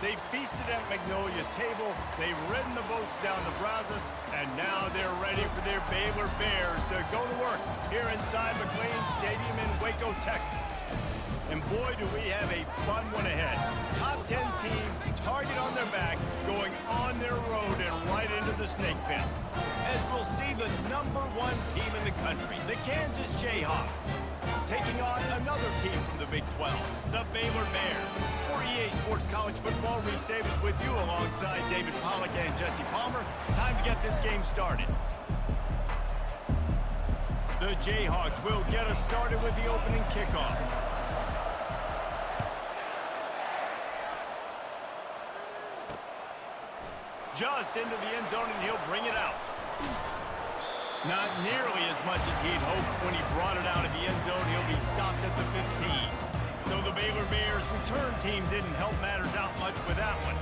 They feasted at Magnolia Table, they've ridden the boats down the Brazos, and now they're ready for their Baylor Bears to go to work here inside McLean Stadium in Waco, Texas. And boy, do we have a fun one ahead. Top 10 team, target on their back, going on their road and right into the snake pit. As we'll see the #1 team in the country, the Kansas Jayhawks, taking on another team from the Big 12, the Baylor Bears. For EA Sports College Football, Reese Davis with you alongside David Pollack and Jesse Palmer. Time to get this game started. The Jayhawks will get us started with the opening kickoff. Just into the end zone, and he'll bring it out. Not nearly as much as he'd hoped when he brought it out of the end zone. He'll be stopped at the 15. So the Baylor Bears return team didn't help matters out much with that one.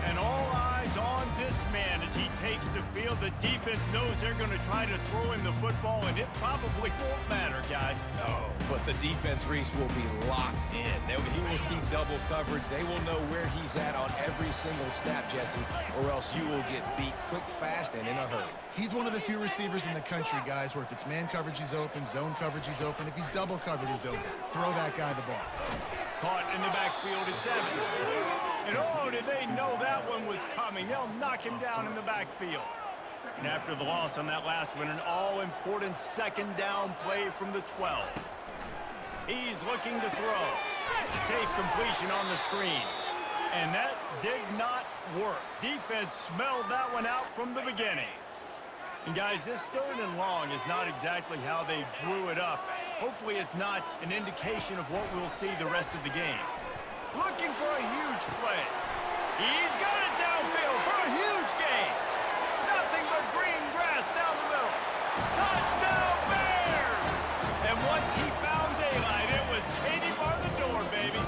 And all eyes on this man as he takes the field. The defense knows they're going to try to throw him the football, and it probably won't matter, guys. Oh, but the defense, Reese, will be locked in. He will see double coverage. They will know where he's at on every single snap, Jesse, or else you will get beat quick, fast, and in a hurry. He's one of the few receivers in the country, guys, where if it's man coverage, he's open, zone coverage, he's open. If he's double covered, he's open. Throw that guy the ball. Caught in the backfield, it's Evans. And oh, did they know that one was coming? They'll knock him down in the backfield. And after the loss on that last one, an all-important second down play from the 12. He's looking to throw. Safe completion on the screen. And that did not work. Defense smelled that one out from the beginning. And guys, this 3rd and long is not exactly how they drew it up. Hopefully it's not an indication of what we'll see the rest of the game. Looking for a huge play. He's got it downfield for a huge gain. Nothing but green grass down the middle. Touchdown Bears! And once he found daylight, it was Katie bar the door, baby.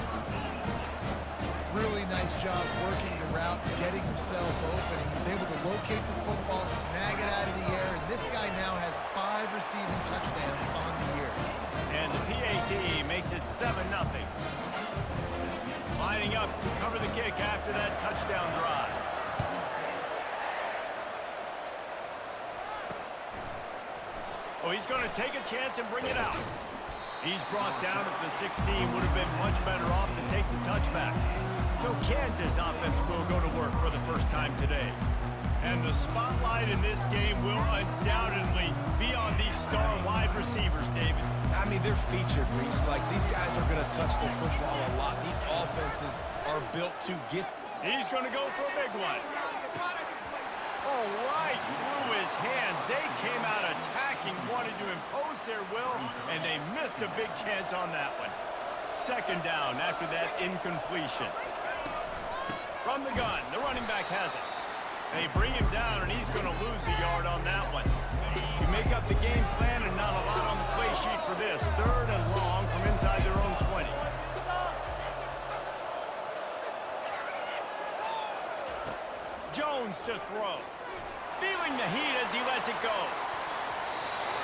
Really nice job working the route, getting himself open. He was able to locate the football, snag it out of the air, and this guy now has 5 receiving touchdowns on the year. And the PAT makes it 7-0. Lining up to cover the kick after that touchdown drive. Oh, he's going to take a chance and bring it out. He's brought down at the 16. Would have been much better off to take the touchback. So Kansas offense will go to work for the first time today. And the spotlight in this game will undoubtedly be on these star wide receivers, David. I mean, they're featured, Reese. Like, these guys are going to touch the football a lot. These offenses are built to get. He's going to go for a big one. Oh, right through his hand. They came out attacking, wanted to impose their will, and they missed a big chance on that one. Second down after that incompletion. From the gun, the running back has it. They bring him down, and he's going to lose a yard on that one. You make up the game plan and not a lot on the play sheet for this. 3rd and long from inside their own 20. Jones to throw. Feeling the heat as he lets it go.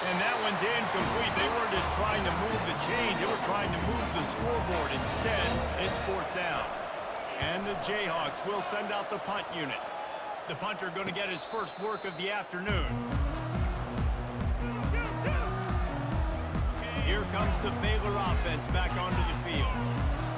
And that one's incomplete. They weren't just trying to move the chains. They were trying to move the scoreboard. Instead, it's 4th down. And the Jayhawks will send out the punt unit. The punter going to get his first work of the afternoon. Here comes the Baylor offense back onto the field.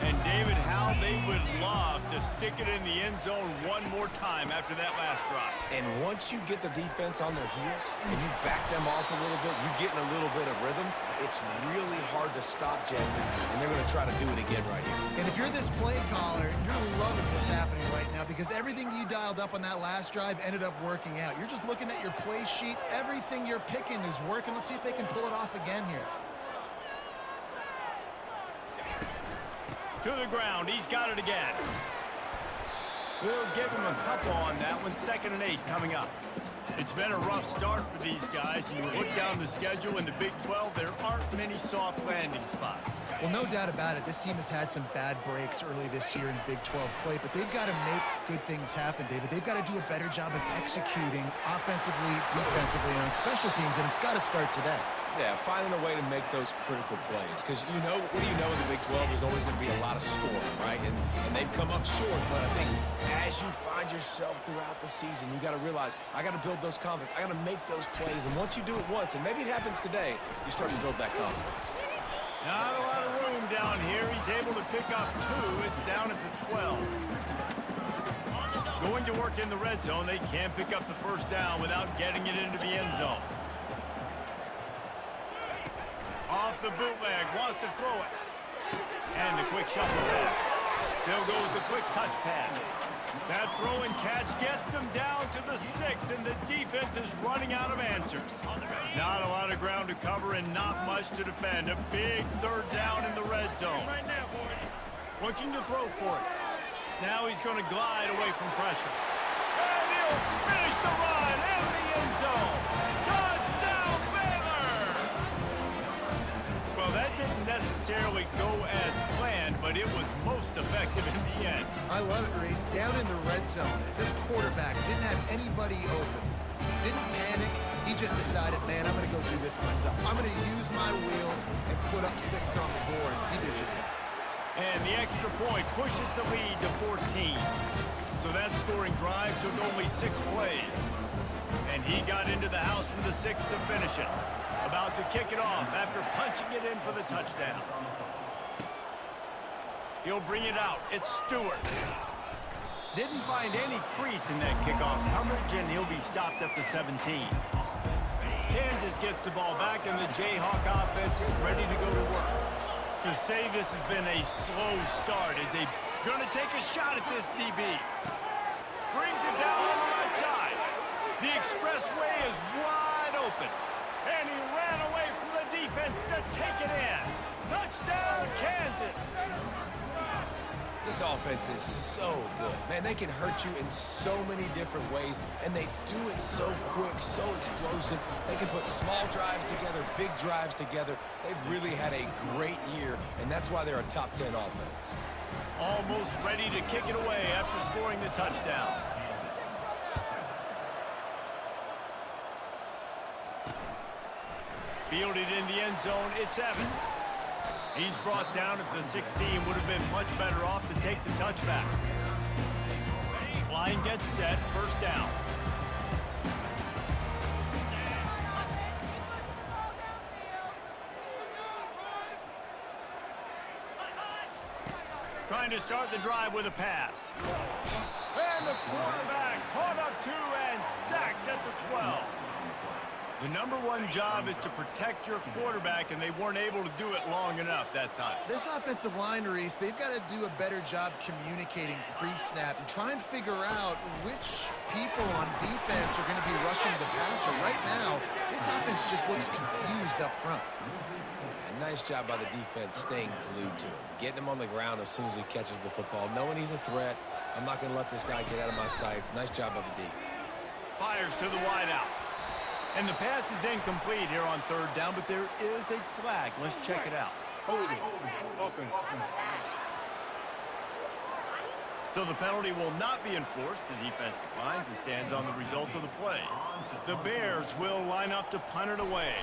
And David, how they would love to stick it in the end zone one more time after that last drive. And once you get the defense on their heels and you back them off a little bit, you get in a little bit of rhythm, it's really hard to stop, Jesse, and they're going to try to do it again right here. And if you're this play caller, you're loving what's happening right now because everything you dialed up on that last drive ended up working out. You're just looking at your play sheet. Everything you're picking is working. Let's see if they can pull it off again here. To the ground, he's got it again. We'll give him a couple on that one. 2nd and 8 coming up. It's been a rough start for these guys. And you look down the schedule in the Big 12, there aren't many soft landing spots. Well, no doubt about it. This team has had some bad breaks early this year in Big 12 play, but they've got to make good things happen, David. They've got to do a better job of executing offensively, defensively, and on special teams, and it's got to start today. Yeah, finding a way to make those critical plays. Because, what do you know in the Big 12? There's always going to be a lot of scoring, right? right? And they've come up short, but I think as you find yourself throughout the season, you got to realize, I got to build those confidence. I got to make those plays, and once you do it once, and maybe it happens today, you start to build that confidence. Not a lot of room down here. He's able to pick up 2. It's down at the 12. Going to work in the red zone. They can't pick up the first down without getting it into the end zone. Off the bootleg, wants to throw it. And the quick shuffle pass. They'll go with the quick touch pass. That throw and catch gets them down to the 6, and the defense is running out of answers. Not a lot of ground to cover and not much to defend. A big third down in the red zone. Looking to throw for it. Now he's going to glide away from pressure. And he'll finish the run in the end zone. Touchdown, Baylor! Well, that didn't necessarily go as planned, but it was most effective in the end. I love it, Reese. Down in the red zone, this quarterback didn't have anybody open. Didn't panic. He just decided, man, I'm going to go do this myself. I'm going to use my wheels and put up 6 on the board. He did just that. And the extra point pushes the lead to 14. So that scoring drive took only 6 plays. And he got into the house from the 6 to finish it. About to kick it off after punching it in for the touchdown. He'll bring it out. It's Stewart. Didn't find any crease in that kickoff coverage, and he'll be stopped at the 17. Kansas gets the ball back, and the Jayhawk offense is ready to go to work. To say this has been a slow start as they're going to take a shot at this DB. Brings it down on the right side. The expressway is wide open. And he ran away from the defense to take it in. Touchdown, Kansas! This offense is so good. Man, they can hurt you in so many different ways, and they do it so quick, so explosive. They can put small drives together, big drives together. They've really had a great year, and that's why they're a top 10 offense. Almost ready to kick it away after scoring the touchdown. Fielded in the end zone, it's Evans. He's brought down at the 16, would have been much better off to take the touchback. Line gets set, first down. Trying to start the drive with a pass. And the quarterback caught up 2 and sacked at the 12. The number 1 job is to protect your quarterback, and they weren't able to do it long enough that time. This offensive line, Reese, they've got to do a better job communicating pre-snap and try and figure out which people on defense are going to be rushing the passer. Right now, this offense just looks confused up front. Nice job by the defense staying glued to him, getting him on the ground as soon as he catches the football, knowing he's a threat. I'm not going to let this guy get out of my sights. Nice job by the D. Fires to the wideout. And the pass is incomplete here on third down, but there is a flag. Let's check it out. Open. So the penalty will not be enforced. The defense declines and stands on the result of the play. The Bears will line up to punt it away.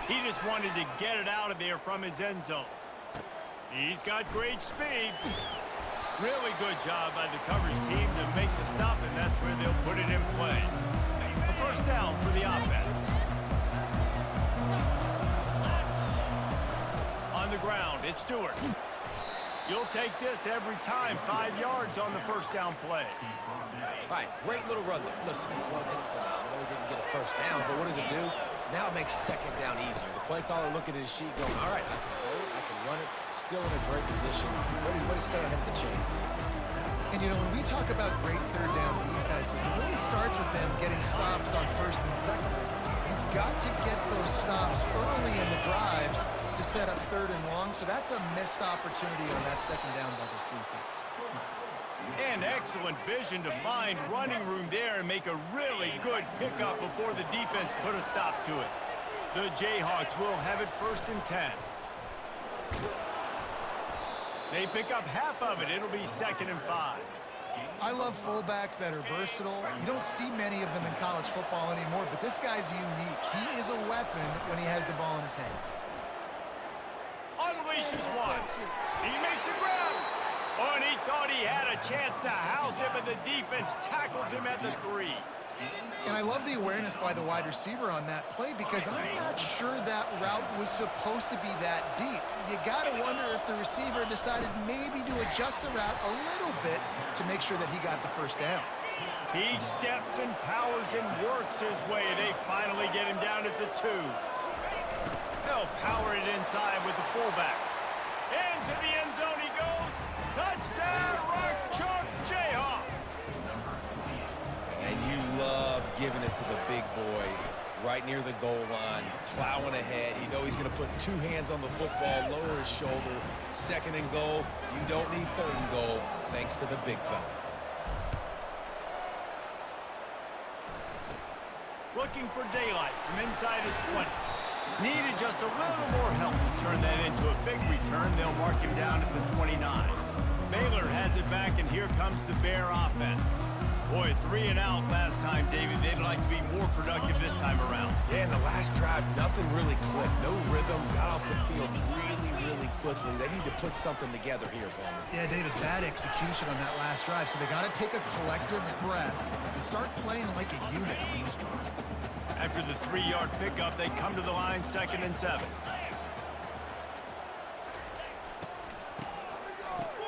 He just wanted to get it out of there from his end zone. He's got great speed. Really good job by the coverage team to make the stop, and that's where they'll put it in play. A first down for the offense. On the ground, it's Stewart. You'll take this every time. 5 yards on the first down play. All right, great little run there. Listen, it wasn't phenomenal. He didn't get a first down, but what does it do? Now it makes second down easier. The play caller looking at his sheet going, all right, I can throw it, I can run it, still in a great position. Way to stay ahead of the chains. And, you know, when we talk about great third down defenses, it really starts with them getting stops on first and second. You've got to get those stops early in the drives to set up third and long, so that's a missed opportunity on that second down by this defense. And excellent vision to find running room there and make a really good pickup before the defense put a stop to it. The Jayhawks will have it first and 10. They pick up half of it. It'll be second and 5. I love fullbacks that are versatile. You don't see many of them in college football anymore, but this guy's unique. He is a weapon when he has the ball in his hands. Unleashes one. He makes it he had a chance to house him, and the defense tackles him at the 3. And I love the awareness by the wide receiver on that play because I'm not sure that route was supposed to be that deep. You got to wonder if the receiver decided maybe to adjust the route a little bit to make sure that he got the first down. He steps and powers and works his way. They finally get him down at the 2. They'll power it inside with the fullback. Into the end zone he goes. Touchdown, Rock Chalk Jayhawk. And you love giving it to the big boy right near the goal line, plowing ahead. You know he's going to put 2 hands on the football, lower his shoulder. 2nd and goal. You don't need 3rd and goal thanks to the big fella. Looking for daylight from inside his 20. Needed just a little more help to turn that into a big return. They'll mark him down at the 29. Baylor has it back, and here comes the Bear offense. Boy, 3 and out last time, David. They'd like to be more productive this time around. Yeah, in the last drive, nothing really clicked. No rhythm, got off the field really quickly. They need to put something together here, Palmer. Yeah, David, bad execution on that last drive, so they got to take a collective breath and start playing like a unit on this drive. After the 3-yard pickup, they come to the line, 2nd and 7.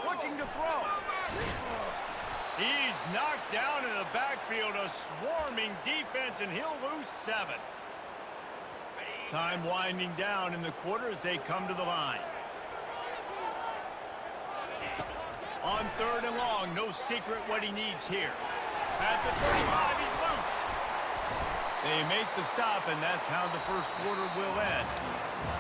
Looking to throw. He's knocked down in the backfield, a swarming defense, and he'll lose 7. Time winding down in the quarter as they come to the line. On 3rd and long, no secret what he needs here. At the 35, he's loose. They make the stop, and that's how the first quarter will end.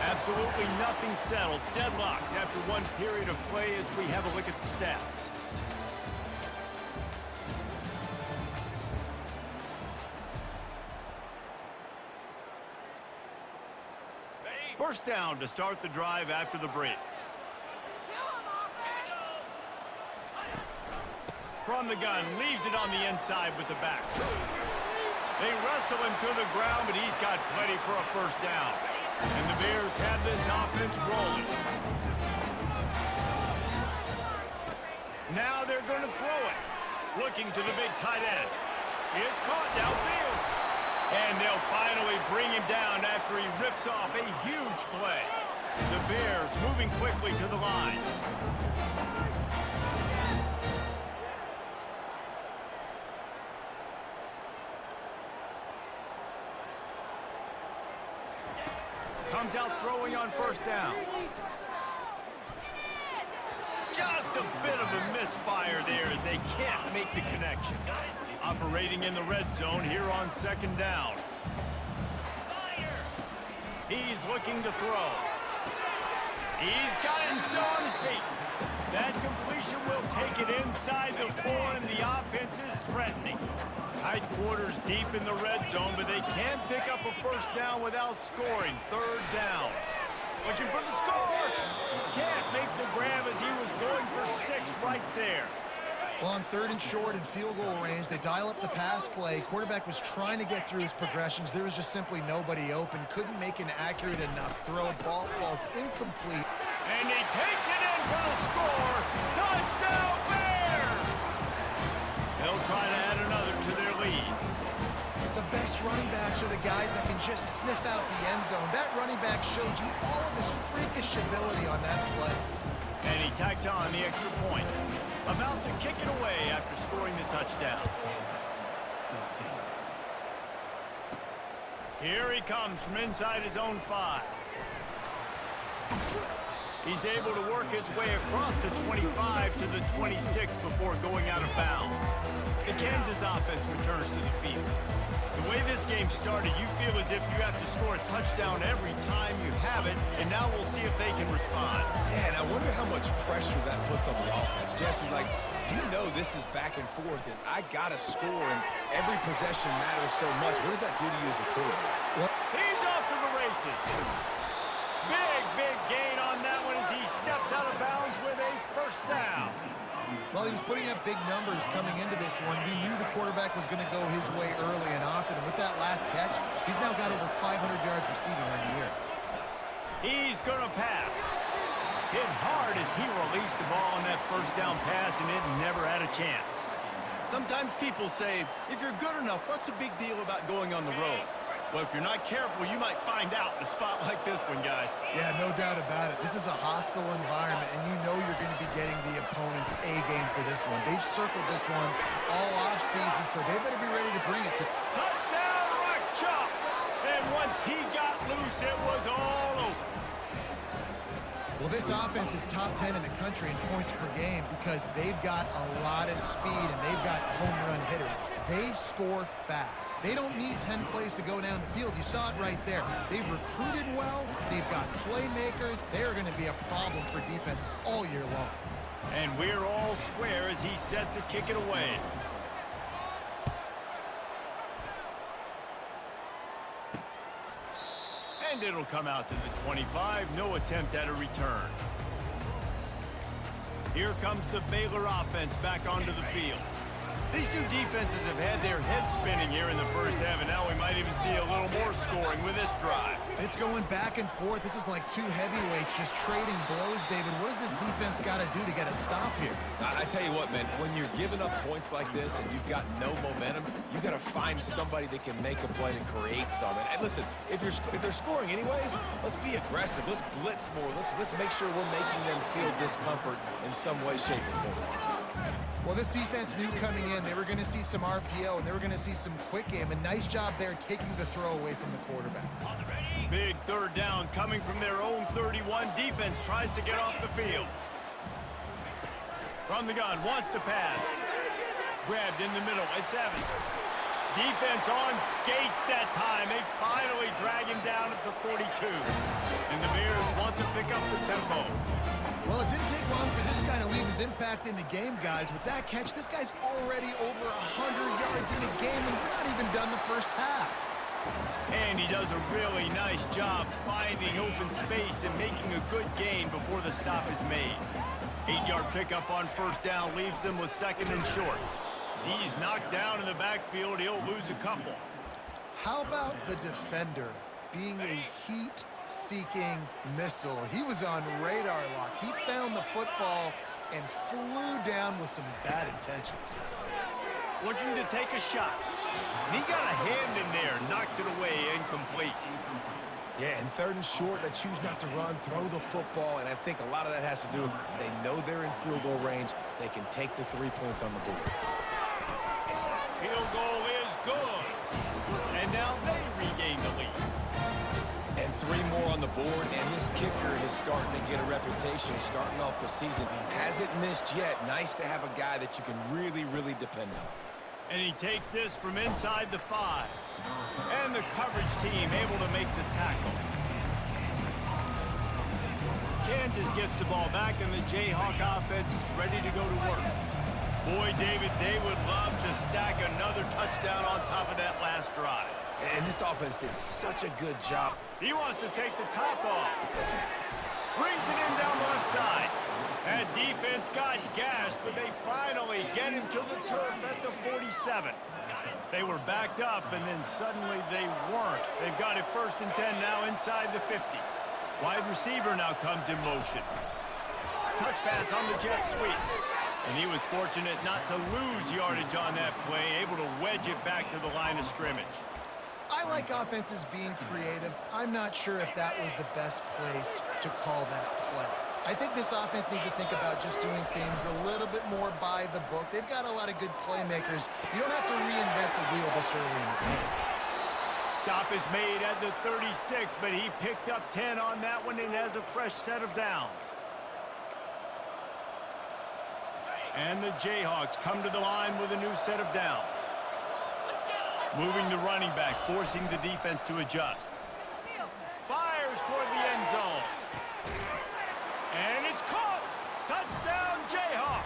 Absolutely nothing settled, deadlocked after one period of play as we have a look at the stats. First down to start the drive after the break. From the gun, leaves it on the inside with the back. They wrestle him to the ground, but he's got plenty for a first down. And the Bears have this offense rolling. Now they're going to throw it. Looking to the big tight end. It's caught downfield. And they'll finally bring him down after he rips off a huge play. The Bears moving quickly to the line. Comes out throwing on first down. Just a bit of a misfire there as they can't make the connection. Operating in the red zone here on 2nd down. He's looking to throw. He's got him still on his feet. That completion will take it inside the 4, and the offense is threatening. Tight quarters deep in the red zone, but they can't pick up a first down without scoring. 3rd down. Looking for the score. Can't make the grab as he was going for 6 right there. Well, on 3rd and short and field goal range, they dial up the pass play. Quarterback was trying to get through his progressions. There was just simply nobody open. Couldn't make an accurate enough throw. Ball falls incomplete. And he takes it in for the score. Touchdown Bears! They'll try to add another to their lead. The best running backs are the guys that can just sniff out the end zone. That running back showed you all of his freakish ability on that play. And he tacked on the extra point. About to kick it away after scoring the touchdown. Here he comes from inside his own 5. He's able to work his way across the 25 to the 26 before going out of bounds. The Kansas offense returns to the field. The way this game started, you feel as if you have to score a touchdown every time you have it, and now we'll see if they can respond. Yeah, and I wonder how much pressure that puts on the offense. Jesse, like, you know this is back and forth, and I got to score, and every possession matters so much. What does that do to you as a quarterback? He's off to the races. Big gain on that one as he steps out of bounds with a first down. Well, he was putting up big numbers coming into this one. We knew the quarterback was going to go his way early and often. And with that last catch, he's now got over 500 yards receiving on the year. He's going to pass. Hit hard as he released the ball on that first down pass and it and never had a chance. Sometimes people say, if you're good enough, what's the big deal about going on the road? Well, if you're not careful, you might find out in a spot like this one, guys. Yeah, no doubt about it. This is a hostile environment, and you know you're going to be getting the opponent's A game for this one. They've circled this one all offseason, so they better be ready to bring it to... Touchdown, Rock Chop! And once he got loose, it was all over. Well, this offense is top 10 in the country in points per game because they've got a lot of speed and they've got home run hitters. They score fast. They don't need 10 plays to go down the field. You saw it right there. They've recruited well. They've got playmakers. They're going to be a problem for defenses all year long. And we're all square as he's set to kick it away. And it'll come out to the 25. No attempt at a return. Here comes the Baylor offense back onto the field. These two defenses have had their heads spinning here in the first half, and now we might even see a little more scoring with this drive. It's going back and forth. This is like two heavyweights just trading blows, David. What does this defense got to do to get a stop here? I tell you what, man, when you're giving up points like this and you've got no momentum, you got to find somebody that can make a play to create something. And listen, if they're scoring anyways, let's be aggressive. Let's blitz more. Let's make sure we're making them feel discomfort in some way, shape, or form. Well, this defense knew coming in they were going to see some RPO and they were going to see some quick game. A nice job there taking the throw away from the quarterback. Big third down coming from their own 31. Defense tries to get off the field. From the gun, wants to pass. Grabbed in the middle, it's Evans. Defense on skates that time. They finally drag him down at the 42. And the Bears want to pick up the tempo. Well, it didn't take long for this guy to leave his impact in the game, guys. With that catch, this guy's already over 100 yards in the game, and we're not even done the first half. And he does a really nice job finding open space and making a good gain before the stop is made. 8-yard pickup on first down leaves him with second and short. He's knocked down in the backfield. He'll lose a couple. How about the defender being a heat-seeking missile? He was on radar lock. He found the football and flew down with some bad intentions. Looking to take a shot. And he got a hand in there, knocks it away, incomplete. Yeah, and third and short, they choose not to run, throw the football, and I think a lot of that has to do with they know they're in field goal range. They can take the 3 points on the board. Field goal is good. And now they regain the lead. And 3 more on the board, and this kicker is starting to get a reputation starting off the season. Hasn't missed yet. Nice to have a guy that you can really, really depend on. And he takes this from inside the 5. And the coverage team able to make the tackle. Kansas gets the ball back, and the Jayhawk offense is ready to go to work. Boy, David, they would love to stack another touchdown on top of that last drive. And this offense did such a good job. He wants to take the top off. Brings it in down the left side. That defense got gashed, but they finally get him to the turf at the 47. They were backed up, and then suddenly they weren't. They've got it first and 10 now inside the 50. Wide receiver now comes in motion. Touch pass on the jet sweep. And he was fortunate not to lose yardage on that play, able to wedge it back to the line of scrimmage. I like offenses being creative. I'm not sure if that was the best place to call that play. I think this offense needs to think about just doing things a little bit more by the book. They've got a lot of good playmakers. You don't have to reinvent the wheel this early in the game. Stop is made at the 36, but he picked up 10 on that one and has a fresh set of downs. And the Jayhawks come to the line with a new set of downs. Moving the running back, forcing the defense to adjust. Fires toward the end zone. And it's caught! Touchdown, Jayhawks!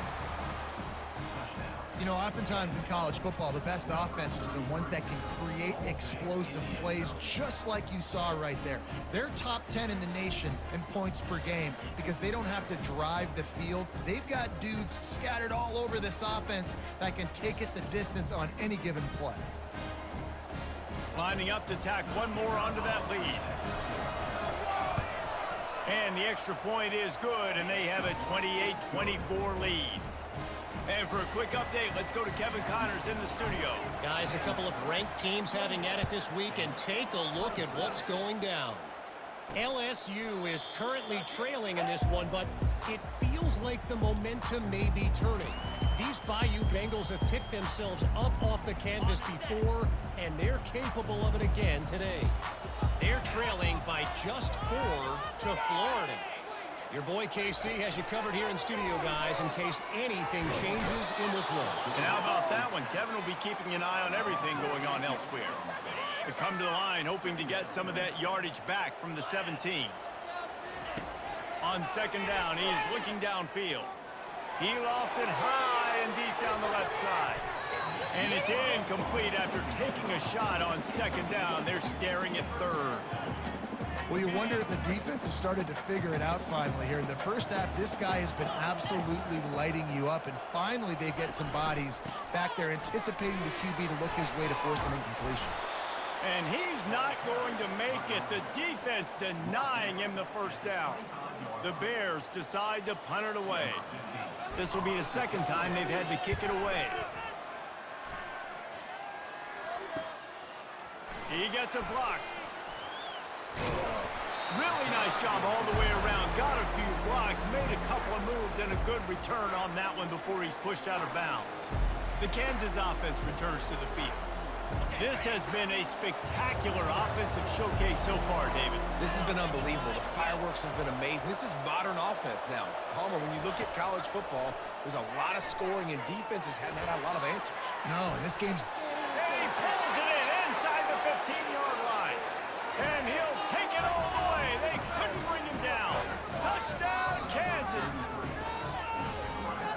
You know, oftentimes in college football, the best offenses are the ones that can create explosive plays, just like you saw right there. They're top 10 in the nation in points per game because they don't have to drive the field. They've got dudes scattered all over this offense that can take it the distance on any given play. Lining up to tack one more onto that lead. And the extra point is good, and they have a 28-24 lead. And for a quick update, let's go to Kevin Connors in the studio. Guys, a couple of ranked teams having at it this week, and take a look at what's going down. LSU is currently trailing in this one, but it feels like the momentum may be turning. These Bayou Bengals have picked themselves up off the canvas before, and they're capable of it again today. They're trailing by just 4 to Florida. Your boy KC has you covered here in studio, guys, in case anything changes in this one. And how about that one? Kevin will be keeping an eye on everything going on elsewhere. They come to the line hoping to get some of that yardage back from the 17. On second down, he is looking downfield. He lofts it high and deep down the left side. And it's incomplete after taking a shot on second down. They're staring at third. Well, you wonder if the defense has started to figure it out finally here. In the first half, this guy has been absolutely lighting you up, and finally they get some bodies back there anticipating the QB to look his way to force an incompletion. And he's not going to make it. The defense denying him the first down. The Bears decide to punt it away. This will be the second time they've had to kick it away. He gets a block. Really nice job all the way around. Got a few blocks, made a couple of moves, and a good return on that one before he's pushed out of bounds. The Kansas offense returns to the field. This has been a spectacular offensive showcase so far, David. This has been unbelievable. The fireworks has been amazing. This is modern offense now. Palmer, when you look at college football, there's a lot of scoring, and defenses hadn't had a lot of answers. No, and this game's... And he pulls it in inside the 15-yard line. And he'll take it all the way. They couldn't bring him down. Touchdown, Kansas.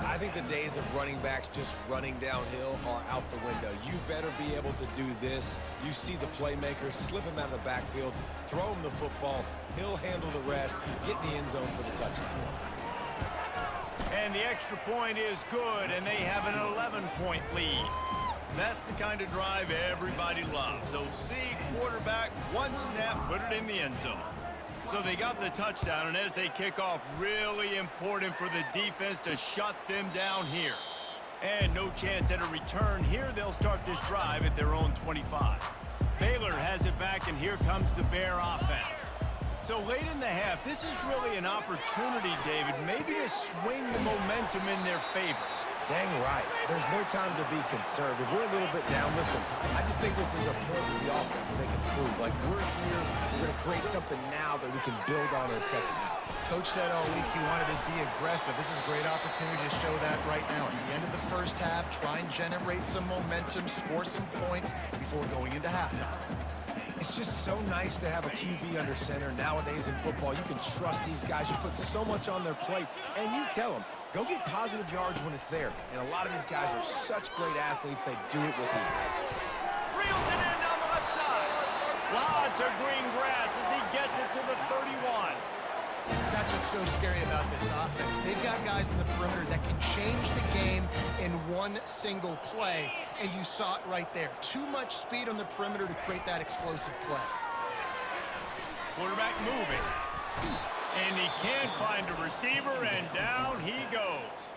I think the days of running backs just running downhill are out the window. You better be able to do this. You see the playmakers, slip him out of the backfield, throw him the football. He'll handle the rest, get in the end zone for the touchdown. And the extra point is good, and they have an 11-point lead. That's the kind of drive everybody loves. OC, quarterback, one snap, put it in the end zone. So they got the touchdown, and as they kick off, really important for the defense to shut them down here. And no chance at a return here. They'll start this drive at their own 25. Baylor has it back, and here comes the Bear offense. So late in the half, this is really an opportunity, David, maybe to swing the momentum in their favor. Dang right. There's no time to be concerned. If we're a little bit down, listen, I just think this is a point with the offense that they can prove. Like, we're here, we're going to create something now that we can build on in the second half. Coach said all week he wanted to be aggressive. This is a great opportunity to show that right now. At the end of the first half, try and generate some momentum, score some points before going into halftime. It's just so nice to have a QB under center nowadays in football. You can trust these guys. You put so much on their plate, and you tell them, go get positive yards when it's there. And a lot of these guys are such great athletes, they do it with ease. Reels it in down the left side. Lots of green grass as he gets it to the 31. That's what's so scary about this offense. They've got guys in the perimeter that can change the game in one single play, and you saw it right there. Too much speed on the perimeter to create that explosive play. Quarterback moving. And he can't find a receiver, and down he goes.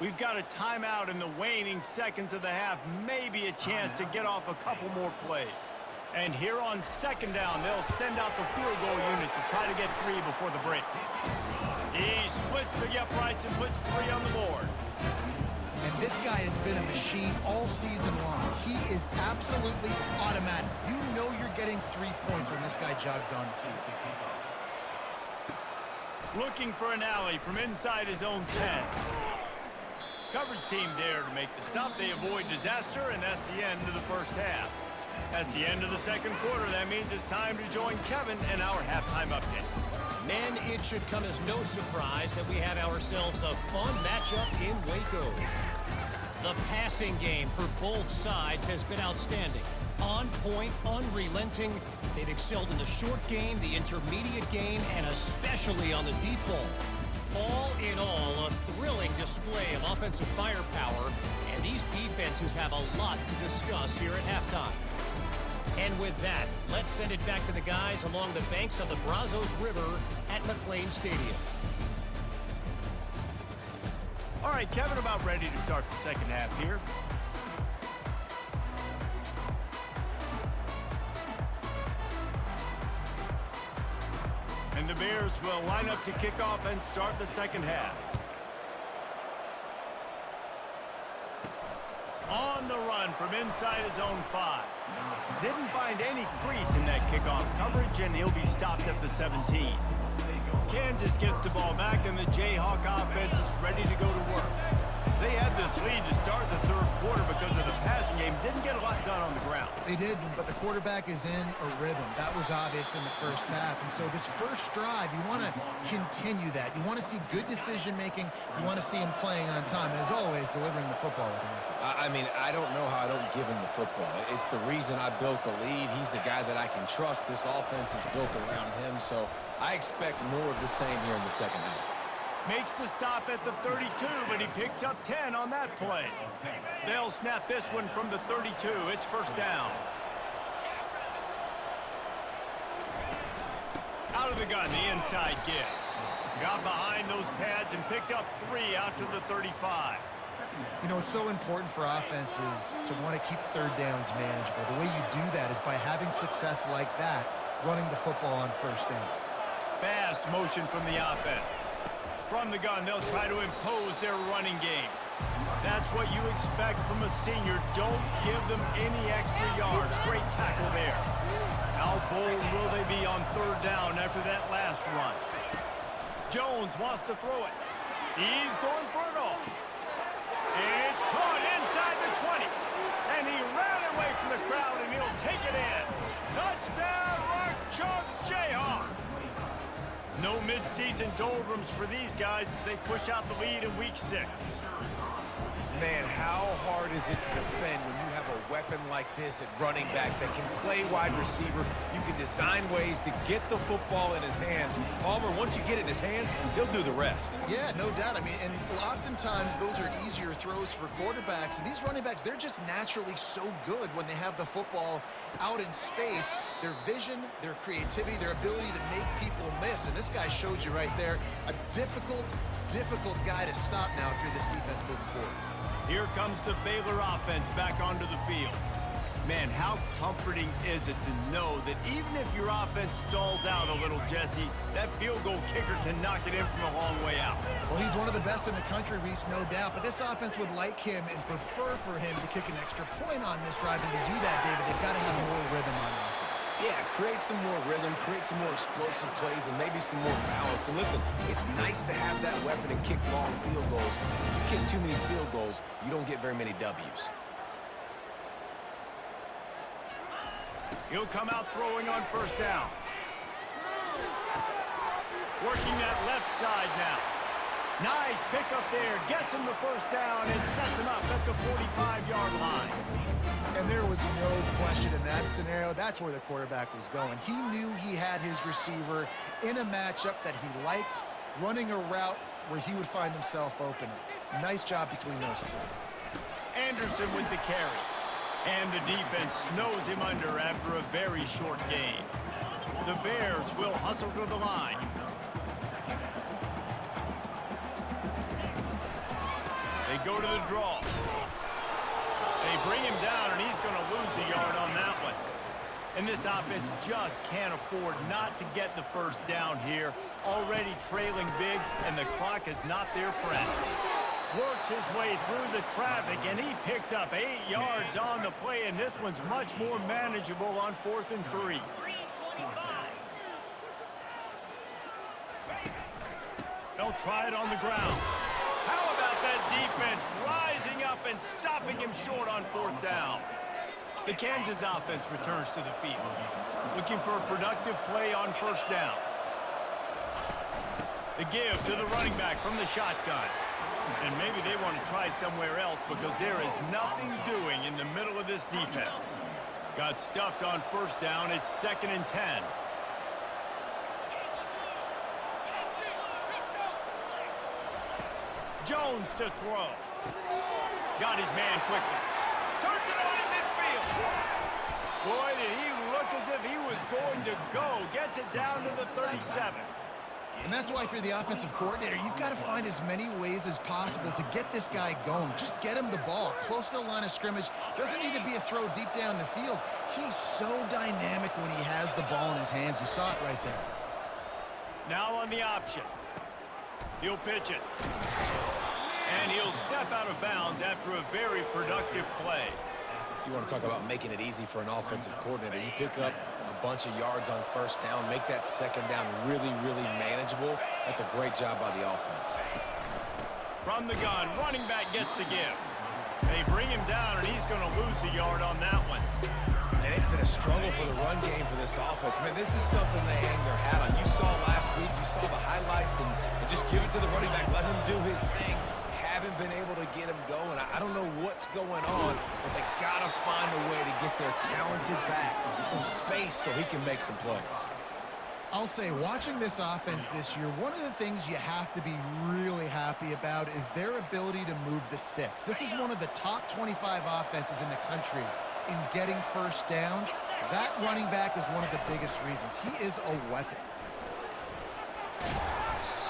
We've got a timeout in the waning seconds of the half. Maybe a chance to get off a couple more plays. And here on second down, they'll send out the field goal unit to try to get 3 before the break. He splits the uprights and puts 3 on the board. And this guy has been a machine all season long. He is absolutely automatic. You know you're getting 3 points when this guy jogs on the field. Looking for an alley from inside his own 10. Coverage team there to make the stop. They avoid disaster, and that's the end of the first half. That's the end of the second quarter. That means it's time to join Kevin in our halftime update. Men, it should come as no surprise that we have ourselves a fun matchup in Waco. The passing game for both sides has been outstanding. On point, unrelenting. They've excelled in the short game, the intermediate game, and especially on the deep ball. All in all, a thrilling display of offensive firepower, and these defenses have a lot to discuss here at halftime. And with that, let's send it back to the guys along the banks of the Brazos River at McLean Stadium. All right, Kevin, about ready to start the second half here. And the Bears will line up to kick off and start the second half. On the run from inside his own 5. Didn't find any crease in that kickoff coverage, and he'll be stopped at the 17. Kansas gets the ball back, and the Jayhawk offense is ready to go to work. They had this lead to start the third quarter because of the passing game. Didn't get a lot done on the ground. They did, but the quarterback is in a rhythm. That was obvious in the first half. And so this first drive, you want to continue that. You want to see good decision-making. You want to see him playing on time. And as always, delivering the football with him. I mean, I don't know how I don't give him the football. It's the reason I built the lead. He's the guy that I can trust. This offense is built around him. So I expect more of the same here in the second half. Makes the stop at the 32, but he picks up 10 on that play. They'll snap this one from the 32. It's first down. Out of the gun, the inside give. Got behind those pads and picked up 3 out to the 35. You know, it's so important for offenses to want to keep third downs manageable. The way you do that is by having success like that, running the football on first down. Fast motion from the offense. From the gun, they'll try to impose their running game. That's what you expect from a senior. Don't give them any extra yards. Great tackle there. How bold will they be on third down after that last run? Jones wants to throw it. He's going for it all. It's caught inside the 20. And he ran away from the crowd, and he'll take it in. Touchdown, Rock Chalk Jayhawk. No midseason doldrums for these guys as they push out the lead in week 6. Man, how hard is it to defend when you have a weapon like this at running back that can play wide receiver? You can design ways to get the football in his hand. Palmer, once you get it in his hands, he'll do the rest. Yeah, no doubt. I mean, and oftentimes those are easier throws for quarterbacks. And these running backs, they're just naturally so good when they have the football out in space. Their vision, their creativity, their ability to make people miss. And this guy showed you right there, a difficult guy to stop now if you're this defense moving forward. Here comes the Baylor offense back onto the field. Man, how comforting is it to know that even if your offense stalls out a little, Jesse, that field goal kicker can knock it in from a long way out. Well, he's one of the best in the country, Reese, no doubt. But this offense would like him and prefer for him to kick an extra point on this drive. And to do that, David, they've got to have more rhythm on offense. Yeah, create some more rhythm, create some more explosive plays, and maybe some more balance. And listen, it's nice to have that weapon and kick long field goals. If you kick too many field goals, you don't get very many W's. He'll come out throwing on first down. Working that left side now. Nice pickup there. Gets him the first down and sets him up at the 45-yard line. And there was no question in that scenario. That's where the quarterback was going. He knew he had his receiver in a matchup that he liked, running a route where he would find himself open. Nice job between those two. Anderson with the carry. And the defense snows him under after a very short gain. The Bears will hustle to the line. They go to the draw. They bring him down, and he's going to lose a yard on that one. And this offense just can't afford not to get the first down here. Already trailing big, and the clock is not their friend. Works his way through the traffic, and he picks up 8 yards on the play, and this one's much more manageable on 4th and 3. They'll try it on the ground. How about that defense rising up and stopping him short on 4th down? The Kansas offense returns to the field, looking for a productive play on first down. The give to the running back from the shotgun. And maybe they want to try somewhere else because there is nothing doing in the middle of this defense. Got stuffed on first down. It's 2nd and 10. Jones to throw. Got his man quickly. Turns it on in midfield. Boy, did he look as if he was going to go. Gets it down to the 37. And that's why if you're the offensive coordinator, you've got to find as many ways as possible to get this guy going. Just get him the ball close to the line of scrimmage. Doesn't need to be a throw deep down the field. He's so dynamic when he has the ball in his hands. You saw it right there. Now on the option. He'll pitch it. And he'll step out of bounds after a very productive play. You want to talk about making it easy for an offensive coordinator. You pick up a bunch of yards on first down, make that second down really, really manageable. That's a great job by the offense. From the gun, running back gets to give. They bring him down, and he's going to lose a yard on that one. And it's been a struggle for the run game for this offense. Man, this is something they hang their hat on. You saw last week, you saw the highlights, and just give it to the running back. Let him do his thing. Haven't been able to get him going. I don't know what's going on, but they got to find a way to get their talented back some space so he can make some plays. I'll say, watching this offense this year, one of the things you have to be really happy about is their ability to move the sticks. This is one of the top 25 offenses in the country in getting first downs. That running back is one of the biggest reasons. He is a weapon.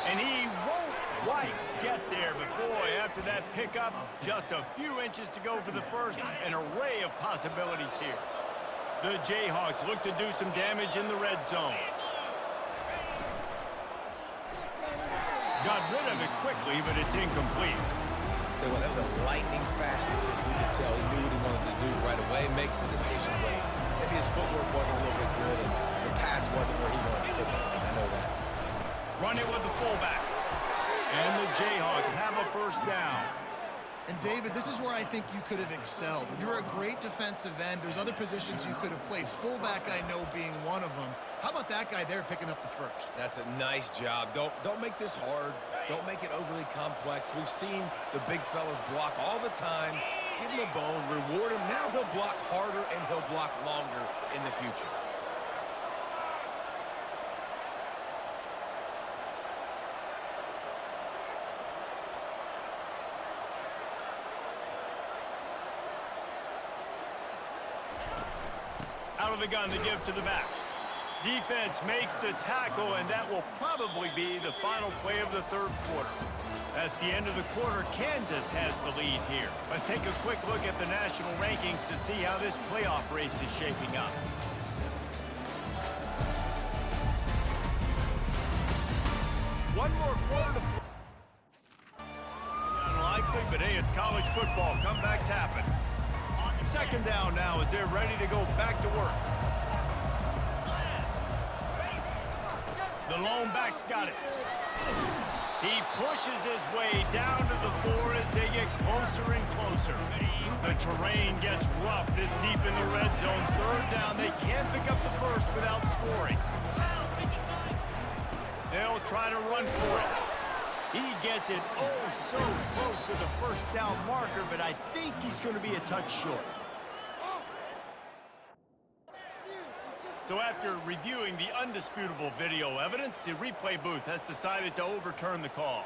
And he won't quite get there, but boy, after that pickup, just a few inches to go for the first, an array of possibilities here. The Jayhawks look to do some damage in the red zone. Got rid of it quickly, but it's incomplete. Tell you what, that was a lightning-fast decision. You could tell he knew what he wanted to do right away, makes the decision, but maybe his footwork wasn't a little bit good, and the pass wasn't where he wanted to put that thing. I know that. Run it with the fullback. And the Jayhawks have a first down. And David, this is where I think you could have excelled. You're a great defensive end. There's other positions you could have played. Fullback, I know, being one of them. How about that guy there picking up the first? That's a nice job. Don't make this hard. Don't make it overly complex. We've seen the big fellas block all the time. Give him a bone, reward him. Now he'll block harder and he'll block longer in the future. Out of the gun to give to the back. Defense makes the tackle, and that will probably be the final play of the third quarter. That's the end of the quarter. Kansas has the lead here. Let's take a quick look at the national rankings to see how this playoff race is shaping up. One more quarter to play. Unlikely, but hey, it's college football. Comebacks happen. Second down now as they're ready to go back to work. The lone back's got it. He pushes his way down to the 4 as they get closer and closer. The terrain gets rough this deep in the red zone. Third down, they can't pick up the first without scoring. They'll try to run for it. He gets it oh so close to the first down marker, but I think he's going to be a touch short. So after reviewing the undisputable video evidence, the replay booth has decided to overturn the call.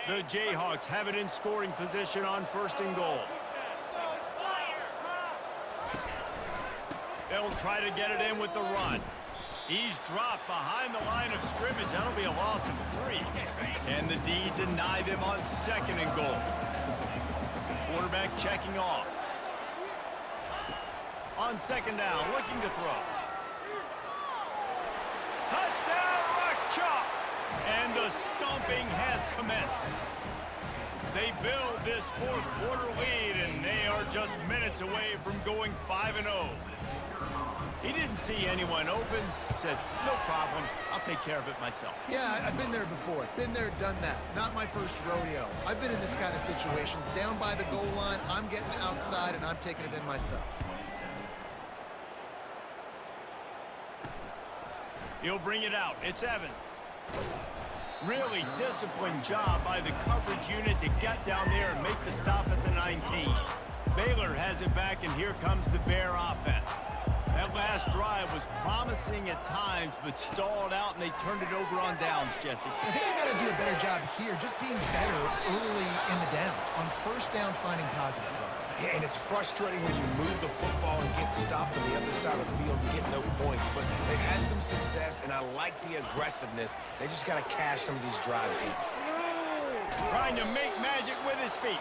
The Jayhawks have it in scoring position on first and goal. They'll try to get it in with the run. He's dropped behind the line of scrimmage. That'll be a loss of 3. Can the D deny them on second and goal? Quarterback checking off. On second down, looking to throw. Touchdown, Rock Chalk! And the stomping has commenced. They build this fourth quarter lead, and they are just minutes away from going 5-0. He didn't see anyone open, said, no problem, I'll take care of it myself. Yeah, I've been there before. Been there, done that. Not my first rodeo. I've been in this kind of situation. Down by the goal line, I'm getting outside, and I'm taking it in myself. He'll bring it out. It's Evans. Really disciplined job by the coverage unit to get down there and make the stop at the 19. Baylor has it back, and here comes the Bear offense. That last drive was promising at times, but stalled out, and they turned it over on downs, Jesse. I think they got to do a better job here, just being better early in the downs. On first down, finding positive plays. Yeah, and it's frustrating when you move the football and get stopped on the other side of the field and get no points. But they've had some success, and I like the aggressiveness. They just got to cash some of these drives in. Trying to make magic with his feet.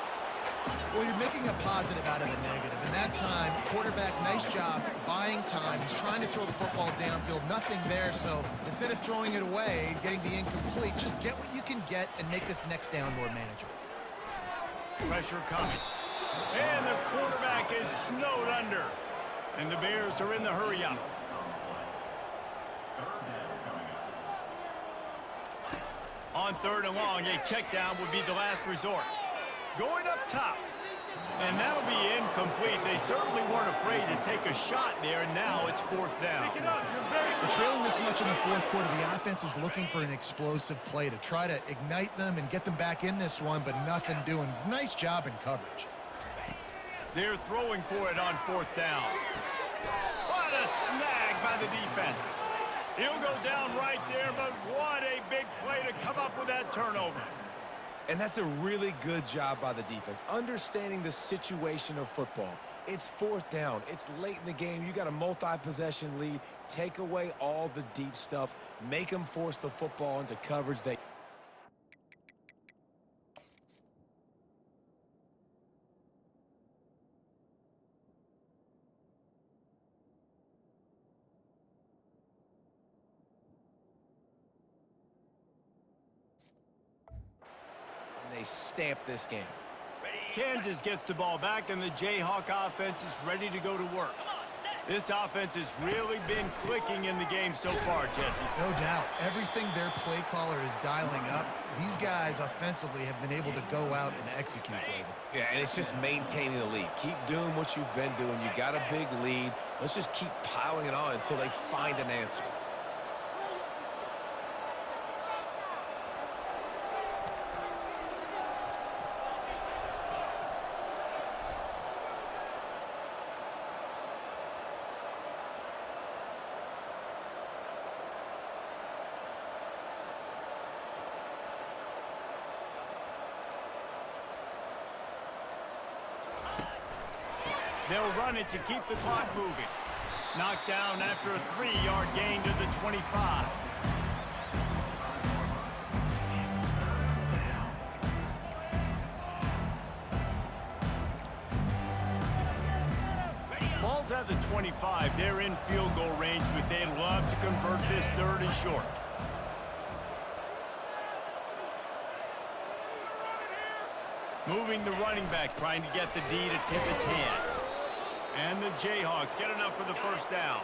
Well, you're making a positive out of a negative. And that time, quarterback, nice job buying time. He's trying to throw the football downfield. Nothing there, so instead of throwing it away, getting the incomplete, just get what you can get and make this next down more manageable. Pressure coming. And the quarterback is snowed under. And the Bears are in the hurry-up. On 3rd and long, a check down would be the last resort. Going up top. And that'll be incomplete. They certainly weren't afraid to take a shot there, and now it's 4th down. Trailing this much in the 4th quarter, the offense is looking for an explosive play to try to ignite them and get them back in this one, but nothing doing. Nice job in coverage. They're throwing for it on 4th down. What a snag by the defense. He'll go down right there, but what a big play to come up with that turnover. And that's a really good job by the defense, understanding the situation of football. It's 4th down. It's late in the game. You got a multi-possession lead. Take away all the deep stuff. Make them force the football into coverage. They stamp this game. Kansas gets the ball back, and the Jayhawk offense is ready to go to work. This offense has really been clicking in the game so far, Jesse. No doubt. Everything their play caller is dialing up, these guys offensively have been able to go out and execute, David. Yeah, and it's just maintaining the lead. Keep doing what you've been doing. You got a big lead. Let's just keep piling it on until they find an answer. They'll run it to keep the clock moving. Knocked down after a 3-yard gain to the 25. Ball's at the 25. They're in field goal range, but they'd love to convert this 3rd and short. Moving the running back, trying to get the D to tip its hand. And the Jayhawks get enough for the 1st down.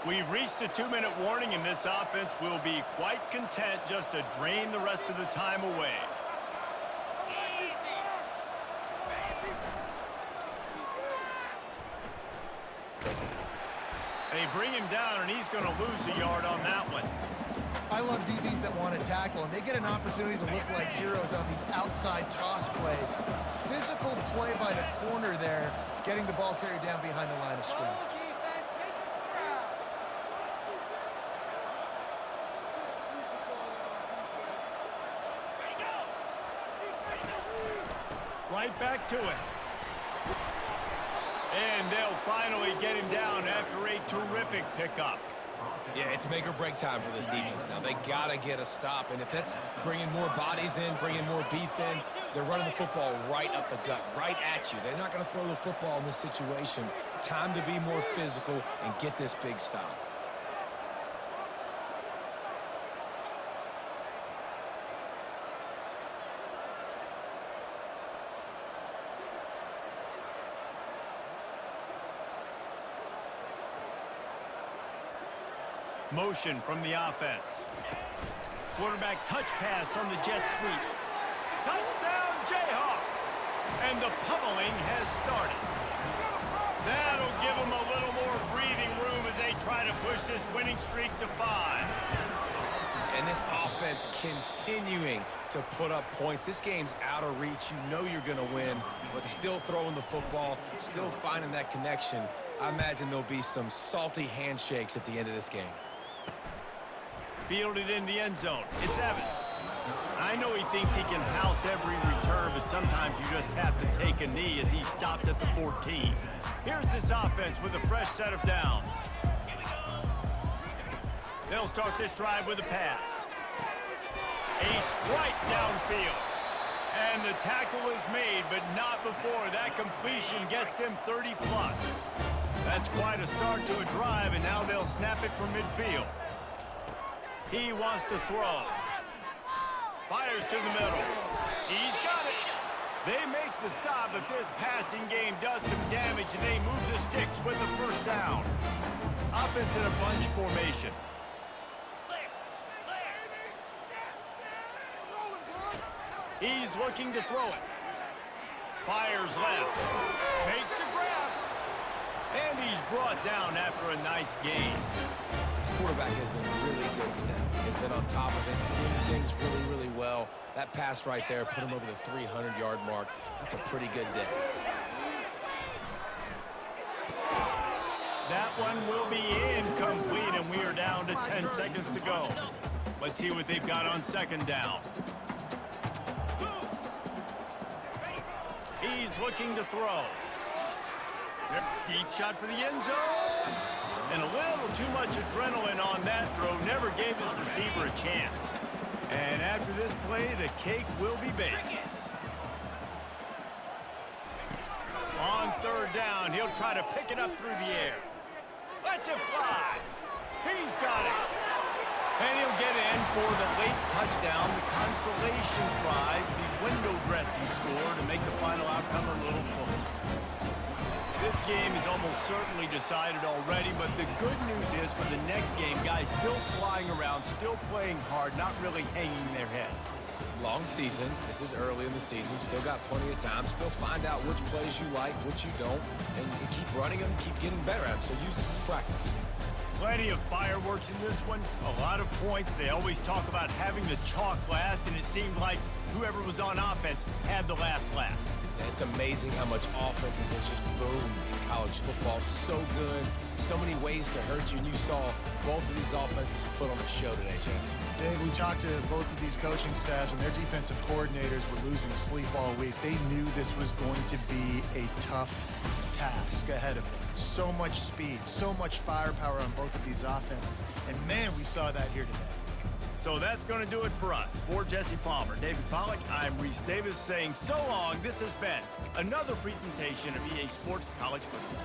We've reached the 2-minute warning, and this offense will be quite content just to drain the rest of the time away. They bring him down, and he's going to lose a yard on that one. I love DBs that want to tackle, and they get an opportunity to look like heroes on these outside toss plays. Physical play by the corner there, getting the ball carried down behind the line of scrimmage. Right back to it. And they'll finally get him down after a terrific pickup. Yeah, it's make or break time for this defense now. They got to get a stop, and if that's bringing more bodies in, bringing more beef in, they're running the football right up the gut, right at you. They're not going to throw the football in this situation. Time to be more physical and get this big stop. Motion from the offense. Quarterback touch pass on the jet sweep. Touchdown Jayhawks! And the pummeling has started. That'll give them a little more breathing room as they try to push this winning streak to 5. And this offense continuing to put up points. This game's out of reach. You know you're going to win, but still throwing the football, still finding that connection. I imagine there'll be some salty handshakes at the end of this game. Fielded in the end zone. It's Evans. I know he thinks he can house every return, but sometimes you just have to take a knee as he stopped at the 14. Here's this offense with a fresh set of downs. They'll start this drive with a pass. A strike downfield. And the tackle is made, but not before that completion gets them 30+. That's quite a start to a drive, and now they'll snap it from midfield. He wants to throw. Fires to the middle. He's got it. They make the stop, but this passing game does some damage, and they move the sticks with the first down. Offense in a bunch formation. He's looking to throw it. Fires left. Makes the grab. And he's brought down after a nice gain. This quarterback has been really good today. He's been on top of it, seeing things really, really well. That pass right there put him over the 300-yard mark. That's a pretty good day. That one will be incomplete, and we are down to 10 seconds to go. Let's see what they've got on second down. He's looking to throw. Deep shot for the end zone. And a little too much adrenaline on that throw. Never gave his receiver a chance. And after this play, the cake will be baked. On third down, he'll try to pick it up through the air. Let's it fly. He's got it. And he'll get in for the late touchdown, the consolation prize, the window dressing score to make the final outcome a little closer. This game is almost certainly decided already, but the good news is for the next game, guys still flying around, still playing hard, not really hanging their heads. Long season. This is early in the season. Still got plenty of time. Still find out which plays you like, which you don't, and you keep running them, keep getting better at them. So use this as practice. Plenty of fireworks in this one, a lot of points. They always talk about having the chalk last, and it seemed like whoever was on offense had the last laugh. It's amazing how much offense has just boomed in college football. So good, so many ways to hurt you, and you saw both of these offenses put on a show today, Jess. Dave, we talked to both of these coaching staffs, and their defensive coordinators were losing sleep all week. They knew this was going to be a tough task ahead of them. So much speed, so much firepower on both of these offenses. And man, we saw that here today. So that's going to do it for us. For Jesse Palmer, David Pollack, I'm Reese Davis saying so long. This has been another presentation of EA Sports College Football.